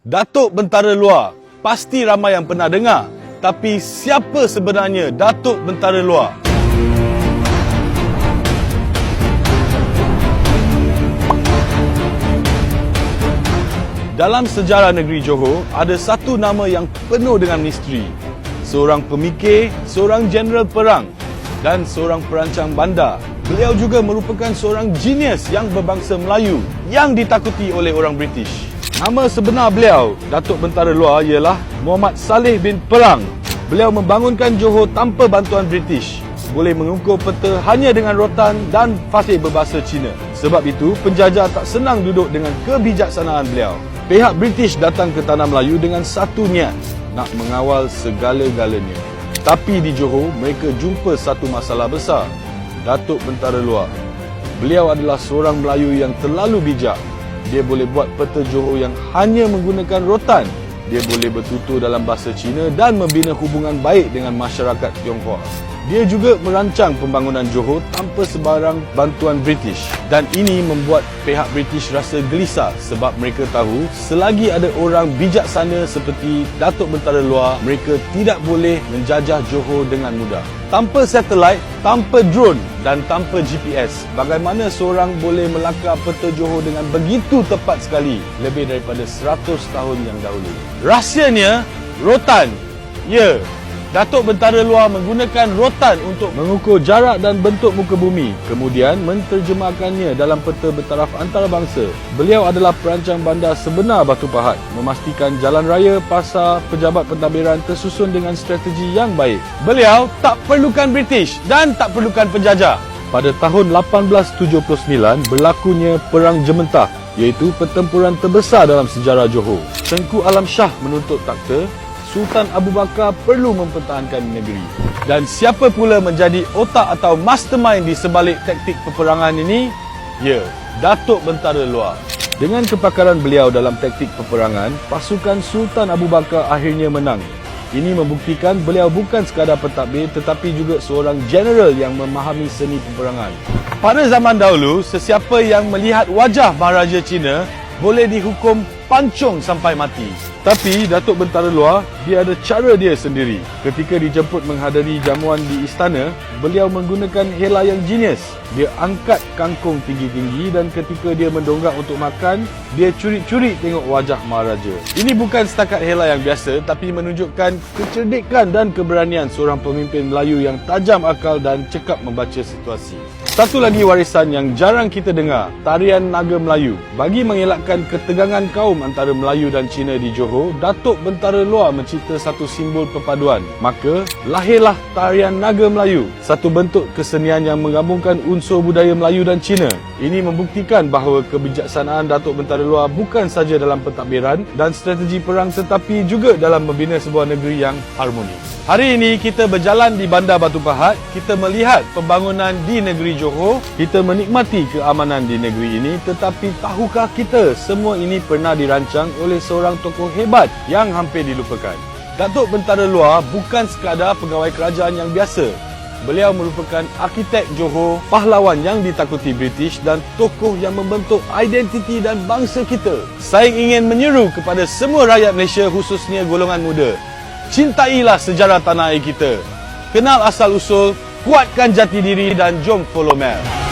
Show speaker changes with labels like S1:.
S1: Datuk Bentara Luar, pasti ramai yang pernah dengar. Tapi siapa sebenarnya Datuk Bentara Luar? Dalam sejarah negeri Johor, ada satu nama yang penuh dengan misteri. Seorang pemikir, seorang jeneral perang dan seorang perancang bandar. Beliau juga merupakan seorang genius yang berbangsa Melayu yang ditakuti oleh orang British. Nama sebenar beliau, Datuk Bentara Luar, ialah Muhammad Saleh bin Perang. Beliau membangunkan Johor tanpa bantuan British. Boleh mengukur peta hanya dengan rotan dan fasih berbahasa Cina. Sebab itu, penjajah tak senang duduk dengan kebijaksanaan beliau. Pihak British datang ke Tanah Melayu dengan satu niat, nak mengawal segala-galanya. Tapi di Johor, mereka jumpa satu masalah besar. Datuk Bentara Luar. Beliau adalah seorang Melayu yang terlalu bijak. Dia boleh buat peta Johor yang hanya menggunakan rotan. Dia boleh bertutur dalam bahasa Cina dan membina hubungan baik dengan masyarakat Tionghoa. Dia juga merancang pembangunan Johor tanpa sebarang bantuan British. Dan ini membuat pihak British rasa gelisah sebab mereka tahu selagi ada orang bijaksana seperti Datuk Bentara Luar, mereka tidak boleh menjajah Johor dengan mudah. Tanpa satelit, tanpa drone dan tanpa GPS, bagaimana seorang boleh melakar peta Johor dengan begitu tepat sekali lebih daripada 100 tahun yang dahulu? Rahsianya, rotan. Ya, Datuk Bentara Luar menggunakan rotan untuk mengukur jarak dan bentuk muka bumi, kemudian menterjemahkannya dalam peta bertaraf antarabangsa. Beliau adalah perancang bandar sebenar Batu Pahat, memastikan jalan raya, pasar, pejabat pentadbiran tersusun dengan strategi yang baik. Beliau tak perlukan British dan tak perlukan penjajah. Pada tahun 1879 berlakunya Perang Jementah, iaitu pertempuran terbesar dalam sejarah Johor. Tengku Alam Shah menuntut takhta. Sultan Abu Bakar perlu mempertahankan negeri. Dan siapa pula menjadi otak atau mastermind di sebalik taktik peperangan ini? Ya, Datuk Bentara Luar. Dengan kepakaran beliau dalam taktik peperangan, pasukan Sultan Abu Bakar akhirnya menang. Ini membuktikan beliau bukan sekadar pentadbir tetapi juga seorang general yang memahami seni peperangan. Pada zaman dahulu, sesiapa yang melihat wajah Maharaja Cina boleh dihukum pancung sampai mati. Tapi Datuk Bentara Luar, dia ada cara dia sendiri. Ketika dijemput menghadiri jamuan di istana, beliau menggunakan hela yang genius. Dia angkat kangkung tinggi-tinggi dan ketika dia mendongak untuk makan, dia curi-curi tengok wajah Maharaja. Ini bukan setakat hela yang biasa, tapi menunjukkan kecerdikan dan keberanian seorang pemimpin Melayu yang tajam akal dan cekap membaca situasi. Satu lagi warisan yang jarang kita dengar, tarian Naga Melayu. Bagi mengelakkan ketegangan kaum antara Melayu dan Cina di Johor, Datuk Bentara Luar mencipta satu simbol perpaduan. Maka, lahirlah tarian Naga Melayu, satu bentuk kesenian yang menggabungkan unsur budaya Melayu dan Cina. Ini membuktikan bahawa kebijaksanaan Datuk Bentara Luar bukan saja dalam pentadbiran dan strategi perang tetapi juga dalam membina sebuah negeri yang harmoni. Hari ini kita berjalan di Bandar Batu Pahat, kita melihat pembangunan di negeri Johor, kita menikmati keamanan di negeri ini, tetapi tahukah kita semua ini pernah dirancang oleh seorang tokoh hebat yang hampir dilupakan? Datuk Bentara Luar bukan sekadar pegawai kerajaan yang biasa. Beliau merupakan arkitek Johor, pahlawan yang ditakuti British dan tokoh yang membentuk identiti dan bangsa kita. Saya ingin menyeru kepada semua rakyat Malaysia, khususnya golongan muda, cintailah sejarah tanah air kita. Kenal asal-usul, kuatkan jati diri dan jom follow Mel.